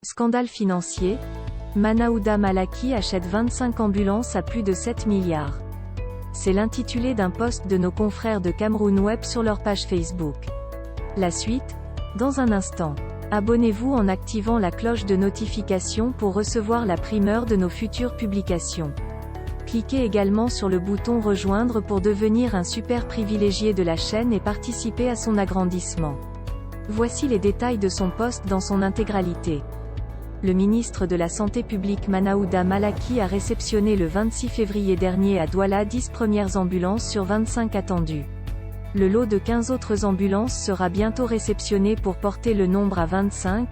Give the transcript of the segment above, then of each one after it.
Scandale financier, Manaouda Malaki achète 25 ambulances à plus de 7 milliards. C'est l'intitulé d'un post de nos confrères de Cameroun Web sur leur page Facebook. La suite, dans un instant. Abonnez-vous en activant la cloche de notification pour recevoir la primeur de nos futures publications. Cliquez également sur le bouton Rejoindre pour devenir un super privilégié de la chaîne et participer à son agrandissement. Voici les détails de son post dans son intégralité. Le ministre de la Santé publique Manaouda Malaki a réceptionné le 26 février dernier à Douala 10 premières ambulances sur 25 attendues. Le lot de 15 autres ambulances sera bientôt réceptionné pour porter le nombre à 25,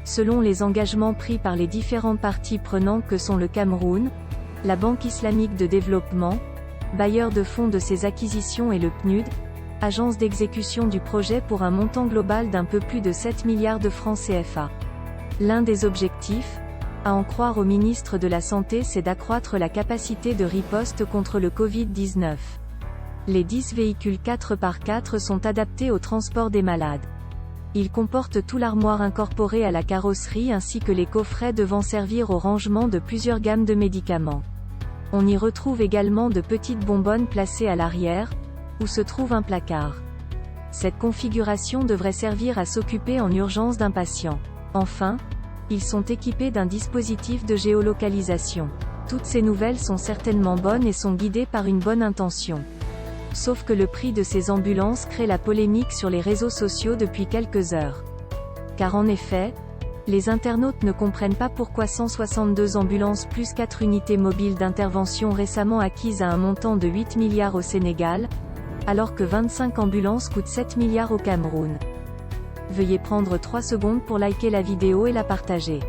selon les engagements pris par les différentes parties prenantes que sont le Cameroun, la Banque islamique de développement, bailleur de fonds de ces acquisitions et le PNUD, agence d'exécution du projet pour un montant global d'un peu plus de 7 milliards de francs CFA. L'un des objectifs, à en croire au ministre de la Santé, c'est d'accroître la capacité de riposte contre le Covid-19. Les 10 véhicules 4x4 sont adaptés au transport des malades. Ils comportent tout l'armoire incorporée à la carrosserie ainsi que les coffrets devant servir au rangement de plusieurs gammes de médicaments. On y retrouve également de petites bonbonnes placées à l'arrière, où se trouve un placard. Cette configuration devrait servir à s'occuper en urgence d'un patient. Enfin, ils sont équipés d'un dispositif de géolocalisation. Toutes ces nouvelles sont certainement bonnes et sont guidées par une bonne intention. Sauf que le prix de ces ambulances crée la polémique sur les réseaux sociaux depuis quelques heures. Car en effet, les internautes ne comprennent pas pourquoi 162 ambulances plus 4 unités mobiles d'intervention récemment acquises à un montant de 8 milliards au Sénégal, alors que 25 ambulances coûtent 7 milliards au Cameroun. Veuillez prendre 3 secondes pour liker la vidéo et la partager.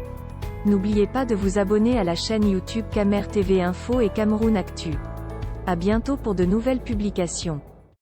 N'oubliez pas de vous abonner à la chaîne YouTube Camer TV Info et Cameroun Actu. À bientôt pour de nouvelles publications.